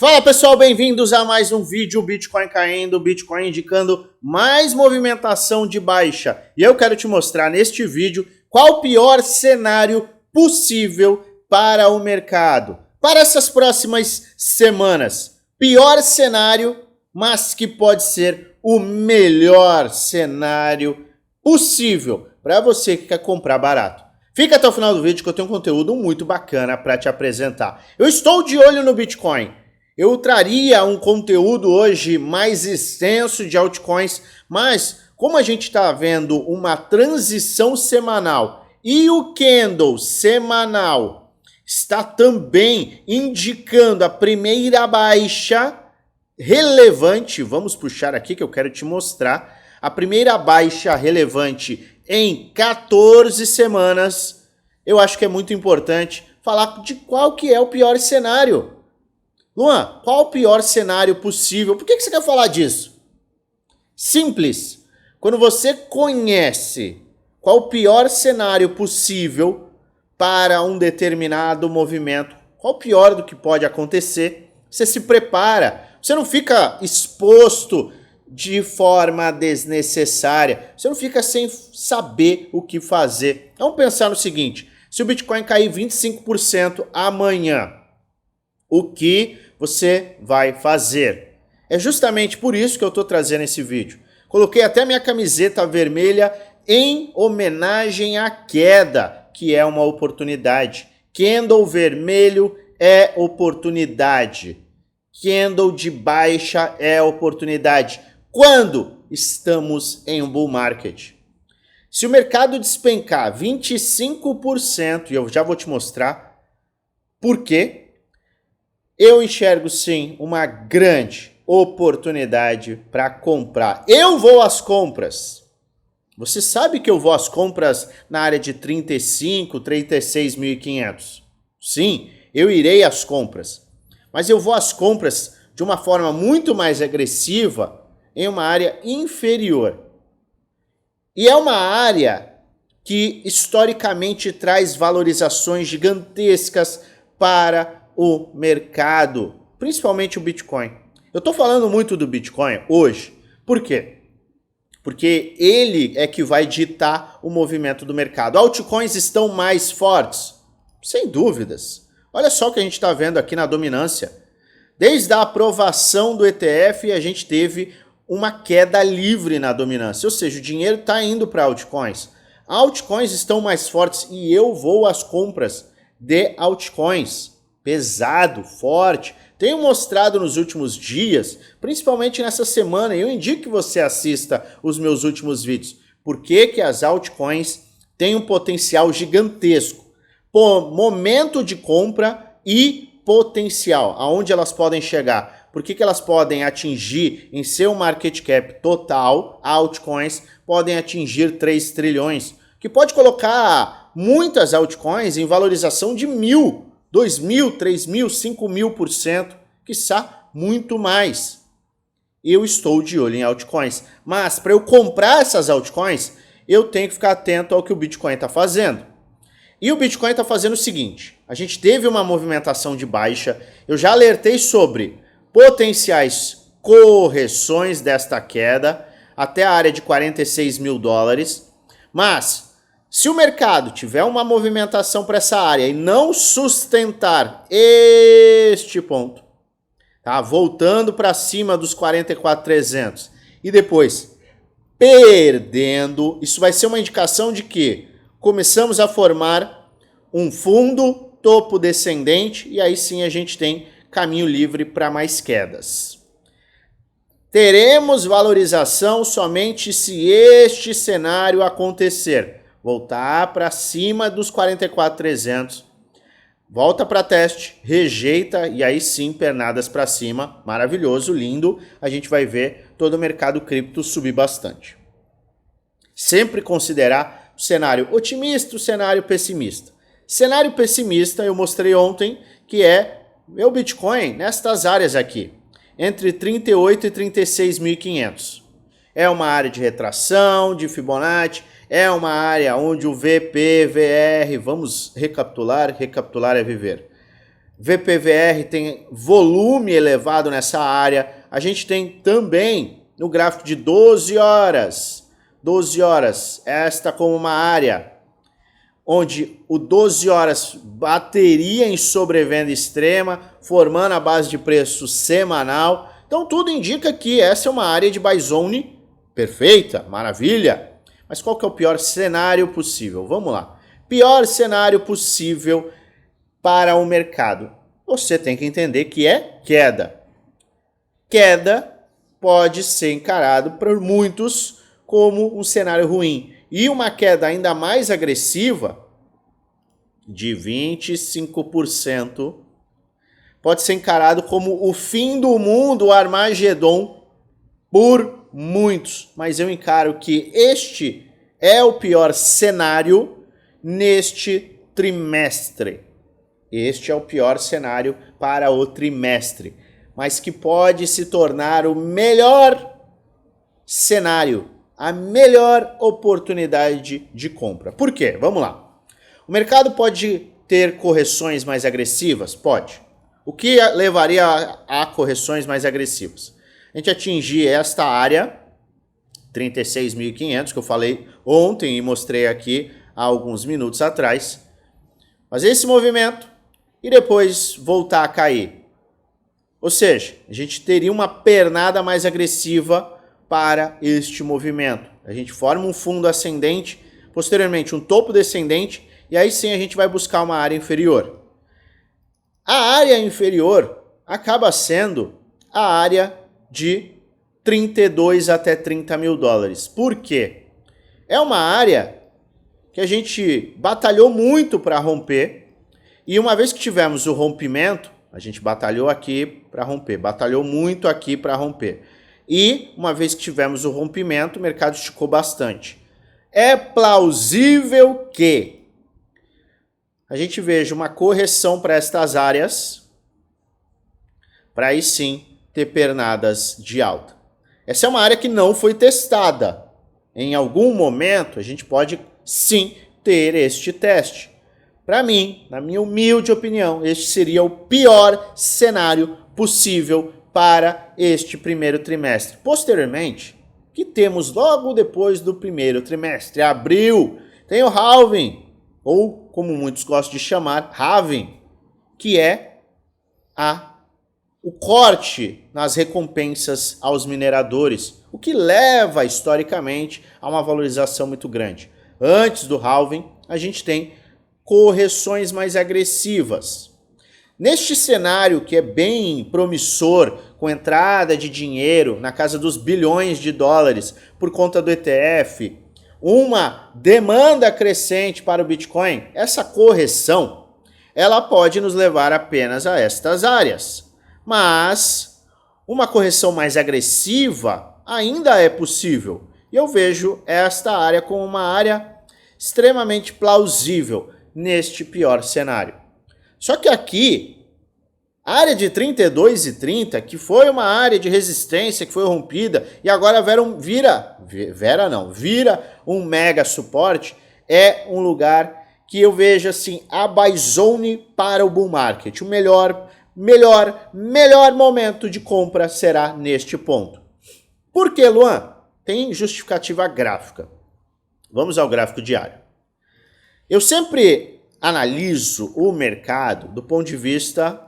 Fala pessoal, bem-vindos a mais um vídeo. Bitcoin caindo, Bitcoin indicando mais movimentação de baixa. E eu quero te mostrar neste vídeo qual o pior cenário possível para o mercado. Para essas próximas semanas. Pior cenário, mas que pode ser o melhor cenário possível para você que quer comprar barato. Fica até o final do vídeo que eu tenho um conteúdo muito bacana para te apresentar. Eu estou de olho no Bitcoin. Eu traria um conteúdo hoje mais extenso de altcoins, mas como a gente está vendo uma transição semanal e o candle semanal está também indicando a primeira baixa relevante, vamos puxar aqui que eu quero te mostrar, a primeira baixa relevante em 14 semanas, eu acho que é muito importante falar de qual que é o pior cenário. Luan, qual o pior cenário possível? Por que você quer falar disso? Simples. Quando você conhece qual o pior cenário possível para um determinado movimento, qual o pior do que pode acontecer, você se prepara. Você não fica exposto de forma desnecessária. Você não fica sem saber o que fazer. Vamos pensar no seguinte. Se o Bitcoin cair 25% amanhã, o que você vai fazer? É justamente por isso que eu estou trazendo esse vídeo. Coloquei até minha camiseta vermelha em homenagem à queda, que é uma oportunidade. Candle vermelho é oportunidade. Candle de baixa é oportunidade. Quando estamos em um bull market? Se o mercado despencar 25%, e eu já vou te mostrar por quê, eu enxergo sim uma grande oportunidade para comprar. Eu vou às compras. Você sabe que eu vou às compras na área de 35, 36.500. Sim, eu irei às compras. Mas eu vou às compras de uma forma muito mais agressiva em uma área inferior. E é uma área que historicamente traz valorizações gigantescas para o mercado, principalmente o Bitcoin. Eu estou falando muito do Bitcoin hoje. Por quê? Porque ele é que vai ditar o movimento do mercado. Altcoins estão mais fortes? Sem dúvidas. Olha só o que a gente está vendo aqui na dominância. Desde a aprovação do ETF, a gente teve uma queda livre na dominância. Ou seja, o dinheiro está indo para altcoins. Altcoins estão mais fortes e eu vou às compras de altcoins. Pesado, forte. Tenho mostrado nos últimos dias, principalmente nessa semana, e eu indico que você assista os meus últimos vídeos. Por que as altcoins têm um potencial gigantesco? Momento de compra e potencial, aonde elas podem chegar. Por que elas podem atingir em seu market cap total, altcoins, podem atingir 3 trilhões, que pode colocar muitas altcoins em valorização de 1.000, 2.000, 3.000, 5.000%, quiçá muito mais. Eu estou de olho em altcoins, mas para eu comprar essas altcoins, eu tenho que ficar atento ao que o Bitcoin está fazendo. E o Bitcoin está fazendo o seguinte, a gente teve uma movimentação de baixa, eu já alertei sobre potenciais correções desta queda até a área de 46 mil dólares, mas se o mercado tiver uma movimentação para essa área e não sustentar este ponto, tá? Voltando para cima dos 44.300 e depois perdendo, isso vai ser uma indicação de que começamos a formar um fundo topo descendente e aí sim a gente tem caminho livre para mais quedas. Teremos valorização somente se este cenário acontecer. Voltar para cima dos 44.300, volta para teste, rejeita e aí sim pernadas para cima, maravilhoso, lindo, a gente vai ver todo o mercado cripto subir bastante. Sempre considerar o cenário otimista, o cenário pessimista. Cenário pessimista eu mostrei ontem que é meu Bitcoin nestas áreas aqui, entre 38 e 36.500. É uma área de retração, de Fibonacci, é uma área onde o VP, VR, vamos recapitular é viver. VPVR tem volume elevado nessa área. A gente tem também no gráfico de 12 horas, esta como uma área onde o 12 horas bateria em sobrevenda extrema, formando a base de preço semanal. Então tudo indica que essa é uma área de buy zone perfeita, maravilha. Mas qual que é o pior cenário possível? Vamos lá. Pior cenário possível para o mercado. Você tem que entender que é queda. Queda pode ser encarado por muitos como um cenário ruim. E uma queda ainda mais agressiva, de 25%, pode ser encarado como o fim do mundo, o Armagedon, por muitos. Mas eu encaro que este é o pior cenário neste trimestre. Este é o pior cenário para o trimestre, mas que pode se tornar o melhor cenário, a melhor oportunidade de compra. Por quê? Vamos lá. O mercado pode ter correções mais agressivas? Pode. O que levaria a correções mais agressivas? A gente atingir esta área, 36.500, que eu falei ontem e mostrei aqui há alguns minutos atrás. Fazer esse movimento e depois voltar a cair. Ou seja, a gente teria uma pernada mais agressiva para este movimento. A gente forma um fundo ascendente, posteriormente um topo descendente, e aí sim a gente vai buscar uma área inferior. A área inferior acaba sendo a área de 32 até 30 mil dólares. Por quê? É uma área que a gente batalhou muito para romper, e uma vez que tivemos o rompimento, a gente batalhou aqui para romper, batalhou muito aqui para romper. E uma vez que tivemos o rompimento, o mercado esticou bastante. É plausível que a gente veja uma correção para estas áreas, para aí sim ter pernadas de alta. Essa é uma área que não foi testada. Em algum momento a gente pode sim ter este teste. Para mim, na minha humilde opinião, este seria o pior cenário possível para este primeiro trimestre. Posteriormente, o que temos logo depois do primeiro trimestre? Abril, tem o halving, ou como muitos gostam de chamar, halving, que é o corte nas recompensas aos mineradores, o que leva historicamente a uma valorização muito grande. Antes do halving, a gente tem correções mais agressivas. Neste cenário que é bem promissor, com entrada de dinheiro na casa dos bilhões de dólares por conta do ETF, uma demanda crescente para o Bitcoin, essa correção ela pode nos levar apenas a estas áreas. Mas uma correção mais agressiva ainda é possível. E eu vejo esta área como uma área extremamente plausível neste pior cenário. Só que aqui, a área de 32,30, que foi uma área de resistência que foi rompida e agora vira um mega suporte, é um lugar que eu vejo assim, a buy zone para o bull market. O melhor momento de compra será neste ponto. Por que, Luan? Tem justificativa gráfica. Vamos ao gráfico diário. Eu sempre analiso o mercado do ponto de vista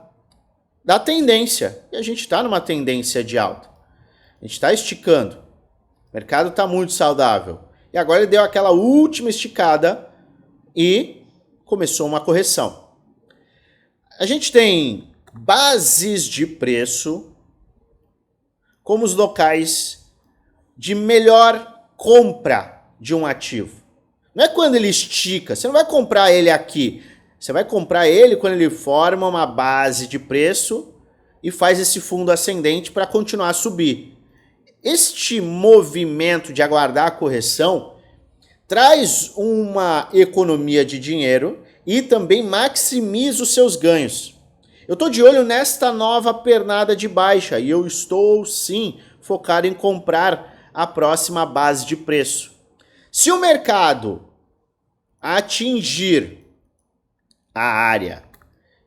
da tendência. E a gente está numa tendência de alta. A gente está esticando. O mercado está muito saudável. E agora ele deu aquela última esticada e começou uma correção. A gente tem bases de preço como os locais de melhor compra de um ativo. Não é quando ele estica, você não vai comprar ele aqui, você vai comprar ele quando ele forma uma base de preço e faz esse fundo ascendente para continuar a subir. Este movimento de aguardar a correção traz uma economia de dinheiro e também maximiza os seus ganhos. Eu estou de olho nesta nova pernada de baixa e eu estou sim focado em comprar a próxima base de preço. Se o mercado atingir a área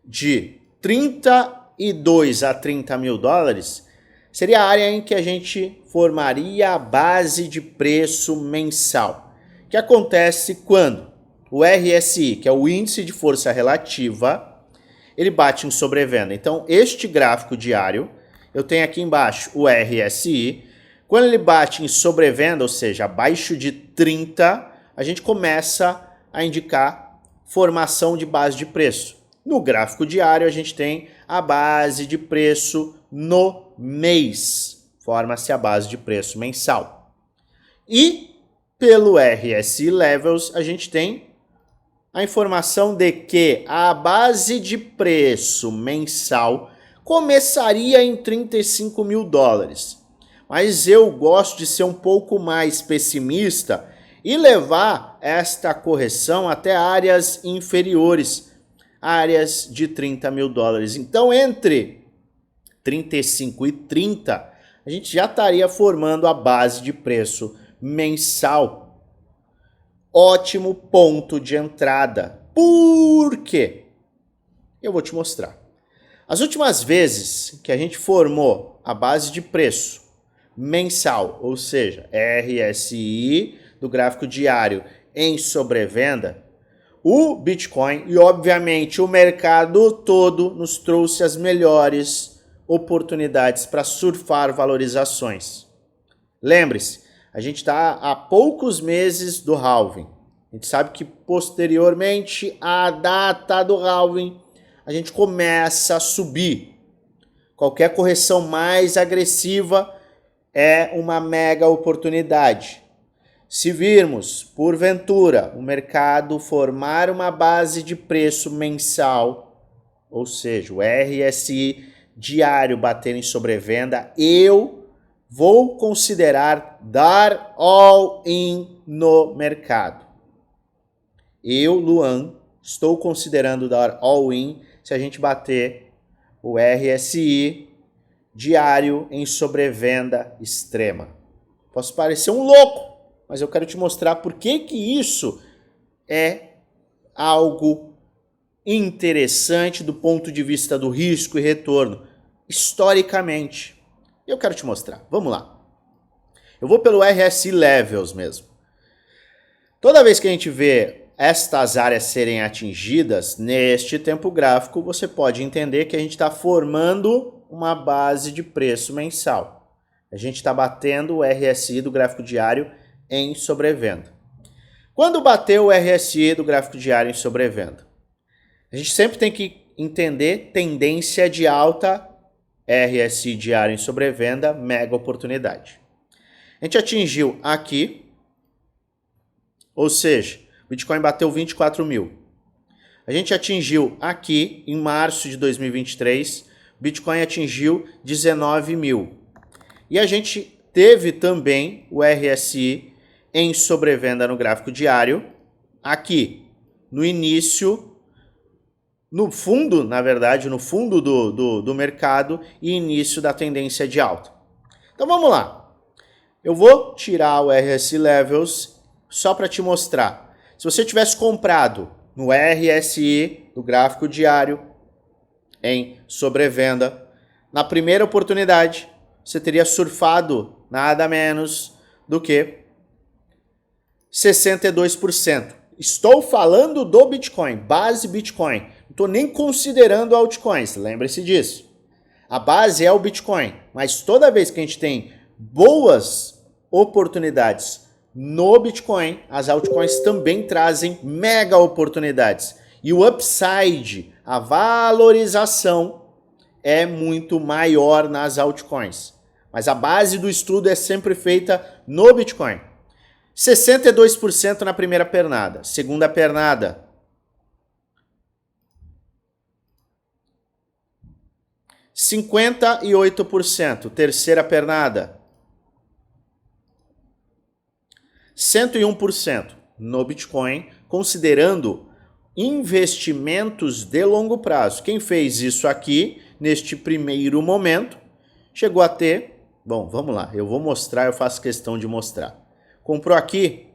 de 32 a 30 mil dólares seria a área em que a gente formaria a base de preço mensal, que acontece quando o RSI, que é o índice de força relativa, ele bate em sobrevenda. Então, este gráfico diário, eu tenho aqui embaixo o RSI, quando ele bate em sobrevenda, ou seja, abaixo de 30, a gente começa a indicar formação de base de preço. No gráfico diário, a gente tem a base de preço no mês. Forma-se a base de preço mensal. E pelo RSI Levels, a gente tem a informação de que a base de preço mensal começaria em 35 mil dólares. Mas eu gosto de ser um pouco mais pessimista e levar esta correção até áreas inferiores, áreas de 30 mil dólares. Então, entre 35 e 30, a gente já estaria formando a base de preço mensal. Ótimo ponto de entrada. Por quê? Eu vou te mostrar. As últimas vezes que a gente formou a base de preço mensal, ou seja, RSI do gráfico diário em sobrevenda, o Bitcoin e obviamente o mercado todo nos trouxe as melhores oportunidades para surfar valorizações. Lembre-se, a gente está há poucos meses do halving. A gente sabe que posteriormente à data do halving, a gente começa a subir. Qualquer correção mais agressiva é uma mega oportunidade. Se virmos, porventura, o mercado formar uma base de preço mensal, ou seja, o RSI diário bater em sobrevenda, eu vou considerar dar all-in no mercado. Eu, Luan, estou considerando dar all-in se a gente bater o RSI diário em sobrevenda extrema. Posso parecer um louco, mas eu quero te mostrar por que isso é algo interessante do ponto de vista do risco e retorno, historicamente. Eu quero te mostrar. Vamos lá. Eu vou pelo RSI Levels mesmo. Toda vez que a gente vê estas áreas serem atingidas neste tempo gráfico, você pode entender que a gente está formando uma base de preço mensal. A gente está batendo o RSI do gráfico diário em sobrevenda. Quando bater o RSI do gráfico diário em sobrevenda, a gente sempre tem que entender tendência de alta, RSI diário em sobrevenda, mega oportunidade. A gente atingiu aqui, ou seja, o Bitcoin bateu 24 mil. A gente atingiu aqui, em março de 2023, o Bitcoin atingiu 19 mil. E a gente teve também o RSI em sobrevenda no gráfico diário, aqui, no início, no fundo, na verdade, no fundo do mercado e início da tendência de alta. Então vamos lá. Eu vou tirar o RSI Levels só para te mostrar. Se você tivesse comprado no RSI do gráfico diário em sobrevenda, na primeira oportunidade, você teria surfado nada menos do que 62%. Estou falando do Bitcoin, base Bitcoin. Não estou nem considerando altcoins, lembre-se disso. A base é o Bitcoin, mas toda vez que a gente tem boas oportunidades no Bitcoin, as altcoins também trazem mega oportunidades. E o upside, a valorização, é muito maior nas altcoins. Mas a base do estudo é sempre feita no Bitcoin. 62% na primeira pernada. Segunda pernada, 58%. Terceira pernada, 101% no Bitcoin, considerando investimentos de longo prazo. Quem fez isso aqui, neste primeiro momento, chegou a ter... Bom, vamos lá, eu vou mostrar, eu faço questão de mostrar. Comprou aqui,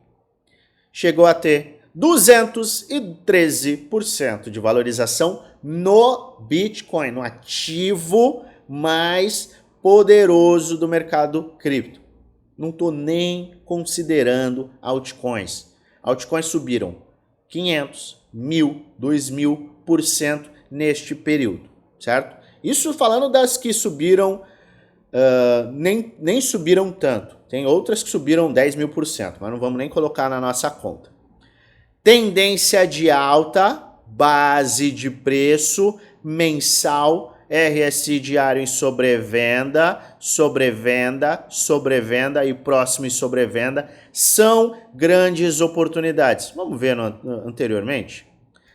chegou a ter 213% de valorização no Bitcoin, no ativo mais poderoso do mercado cripto. Não estou nem considerando altcoins. Altcoins subiram 500, 1.000, 2.000% neste período, certo? Isso falando das que subiram, nem subiram tanto. Tem outras que subiram 10.000%, mas não vamos nem colocar na nossa conta. Tendência de alta, base de preço, mensal, RSI diário em sobrevenda, sobrevenda, sobrevenda e próximo em sobrevenda são grandes oportunidades. Vamos ver anteriormente?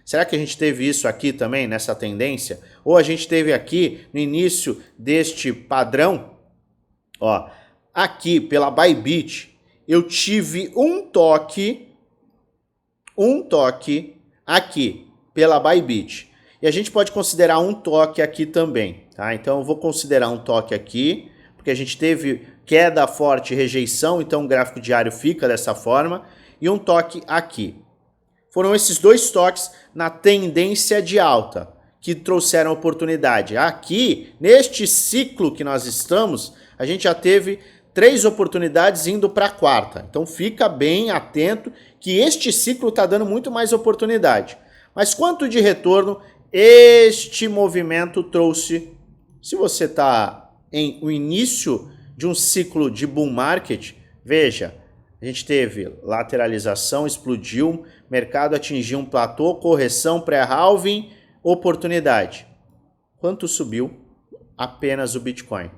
Será que a gente teve isso aqui também, nessa tendência? Ou a gente teve aqui no início deste padrão? Ó, aqui pela Bybit, eu tive um toque aqui pela Bybit. E a gente pode considerar um toque aqui também, tá? Então eu vou considerar um toque aqui, porque a gente teve queda forte e rejeição, então o gráfico diário fica dessa forma, e um toque aqui. Foram esses dois toques na tendência de alta que trouxeram oportunidade. Aqui, neste ciclo que nós estamos, a gente já teve 3 oportunidades indo para a quarta. Então fica bem atento que este ciclo está dando muito mais oportunidade. Mas quanto de retorno este movimento trouxe? Se você está em o início de um ciclo de bull market, veja, a gente teve lateralização, explodiu, mercado atingiu um platô, correção, pré-halving, oportunidade. Quanto subiu apenas o Bitcoin?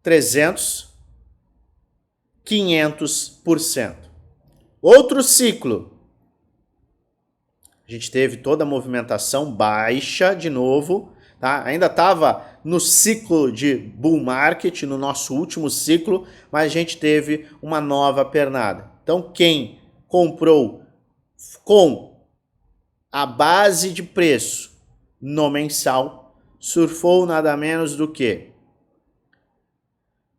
300, 500%. Outro ciclo. A gente teve toda a movimentação baixa de novo, tá? Ainda estava no ciclo de bull market, no nosso último ciclo, mas a gente teve uma nova pernada. Então, quem comprou com a base de preço no mensal, surfou nada menos do que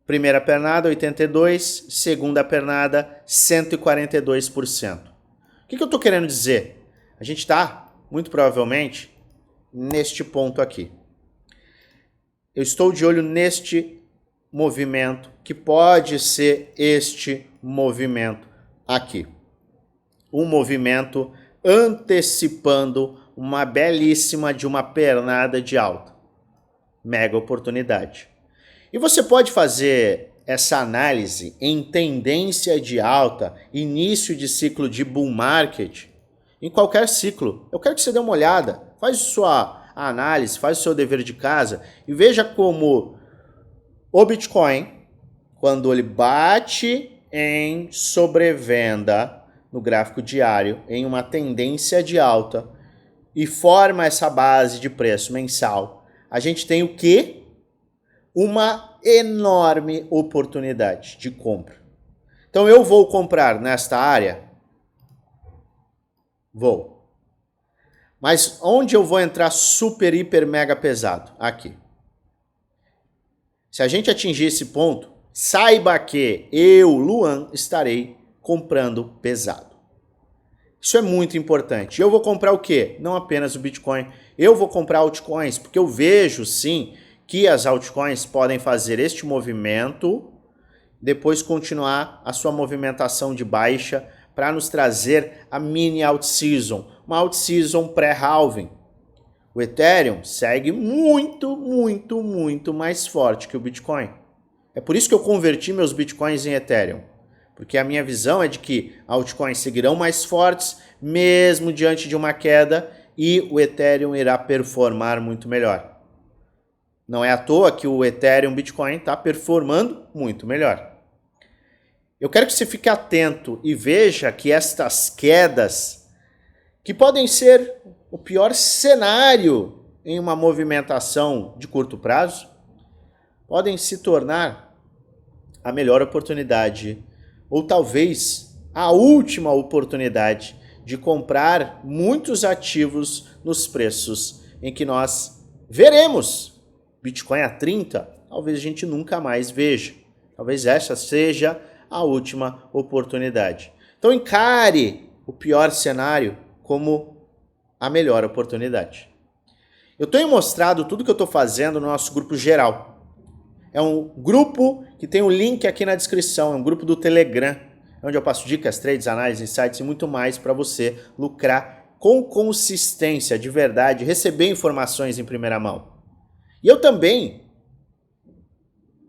primeira pernada 82%, segunda pernada 142%. O que eu estou querendo dizer? A gente está, muito provavelmente, neste ponto aqui. Eu estou de olho neste movimento, que pode ser este movimento aqui. Um movimento antecipando uma belíssima de uma pernada de alta. Mega oportunidade. E você pode fazer essa análise em tendência de alta, início de ciclo de bull market, em qualquer ciclo. Eu quero que você dê uma olhada, faz sua análise, faz o seu dever de casa e veja como o Bitcoin, quando ele bate em sobrevenda no gráfico diário, em uma tendência de alta e forma essa base de preço mensal, a gente tem o quê? Uma enorme oportunidade de compra. Então eu vou comprar nesta área? Vou. Mas onde eu vou entrar super, hiper, mega pesado? Aqui. Se a gente atingir esse ponto, saiba que eu, Luan, estarei comprando pesado. Isso é muito importante. Eu vou comprar o quê? Não apenas o Bitcoin. Eu vou comprar altcoins, porque eu vejo, sim, que as altcoins podem fazer este movimento, depois continuar a sua movimentação de baixa para nos trazer a mini alt-season, uma alt-season pré-halving. O Ethereum segue muito, muito, muito mais forte que o Bitcoin. É por isso que eu converti meus Bitcoins em Ethereum, porque a minha visão é de que altcoins seguirão mais fortes, mesmo diante de uma queda, e o Ethereum irá performar muito melhor. Não é à toa que o Ethereum Bitcoin está performando muito melhor. Eu quero que você fique atento e veja que estas quedas, que podem ser o pior cenário em uma movimentação de curto prazo, podem se tornar a melhor oportunidade, ou talvez a última oportunidade de comprar muitos ativos nos preços em que nós veremos Bitcoin a 30, talvez a gente nunca mais veja. Talvez essa seja a última oportunidade. Então encare o pior cenário como a melhor oportunidade. Eu tenho mostrado tudo que eu estou fazendo no nosso grupo geral. É um grupo que tem um link aqui na descrição, é um grupo do Telegram, onde eu passo dicas, trades, análises, insights e muito mais para você lucrar com consistência, de verdade, receber informações em primeira mão. E eu também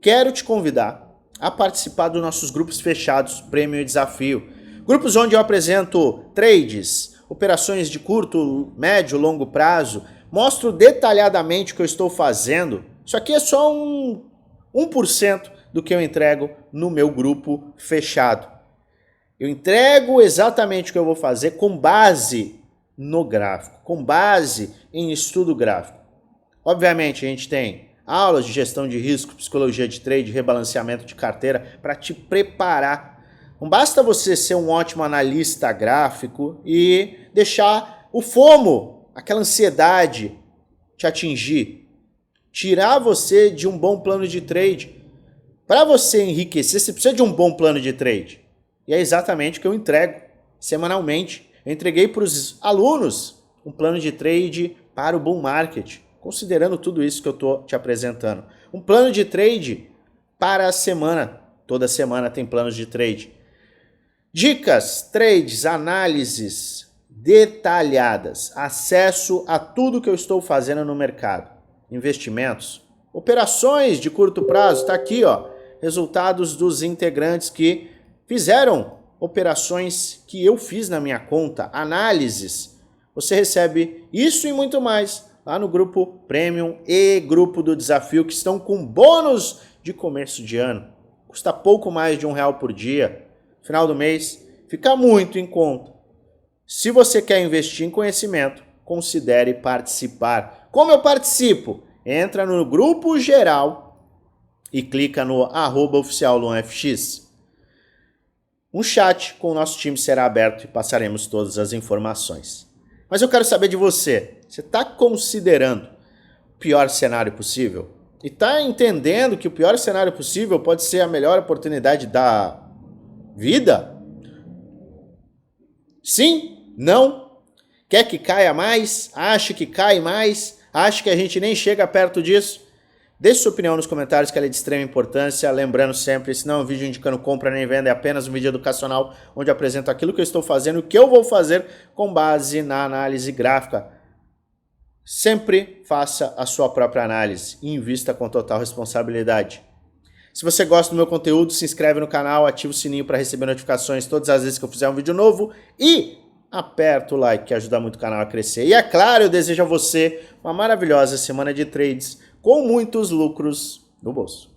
quero te convidar a participar dos nossos grupos fechados, Prêmio e Desafio. Grupos onde eu apresento trades, operações de curto, médio, longo prazo, mostro detalhadamente o que eu estou fazendo. Isso aqui é só 1% do que eu entrego no meu grupo fechado. Eu entrego exatamente o que eu vou fazer com base no gráfico, com base em estudo gráfico. Obviamente a gente tem aulas de gestão de risco, psicologia de trade, rebalanceamento de carteira para te preparar. Não basta você ser um ótimo analista gráfico e deixar o FOMO, aquela ansiedade, te atingir. Tirar você de um bom plano de trade. Para você enriquecer, você precisa de um bom plano de trade. E é exatamente o que eu entrego semanalmente. Eu entreguei para os alunos um plano de trade para o bull market, considerando tudo isso que eu estou te apresentando. Um plano de trade para a semana. Toda semana tem planos de trade. Dicas, trades, análises detalhadas. Acesso a tudo que eu estou fazendo no mercado. Investimentos, operações de curto prazo. Está aqui, ó, resultados dos integrantes que fizeram operações que eu fiz na minha conta. Análises. Você recebe isso e muito mais lá no grupo Premium e grupo do Desafio, que estão com bônus de começo de ano. Custa pouco mais de R$1 por dia. Final do mês, fica muito em conta. Se você quer investir em conhecimento, considere participar. Como eu participo? Entra no grupo geral e clica no @oficialluanfx. Um chat com o nosso time será aberto e passaremos todas as informações. Mas eu quero saber de você. Você está considerando o pior cenário possível? E está entendendo que o pior cenário possível pode ser a melhor oportunidade da vida? Sim? Não? Quer que caia mais? Acha que cai mais? Acha que a gente nem chega perto disso? Deixe sua opinião nos comentários, que ela é de extrema importância. Lembrando sempre, esse não é um vídeo indicando compra nem venda, é apenas um vídeo educacional onde eu apresento aquilo que eu estou fazendo e o que eu vou fazer com base na análise gráfica. Sempre faça a sua própria análise e invista com total responsabilidade. Se você gosta do meu conteúdo, se inscreve no canal, ativa o sininho para receber notificações todas as vezes que eu fizer um vídeo novo e aperta o like, que ajuda muito o canal a crescer. E é claro, eu desejo a você uma maravilhosa semana de trades com muitos lucros no bolso.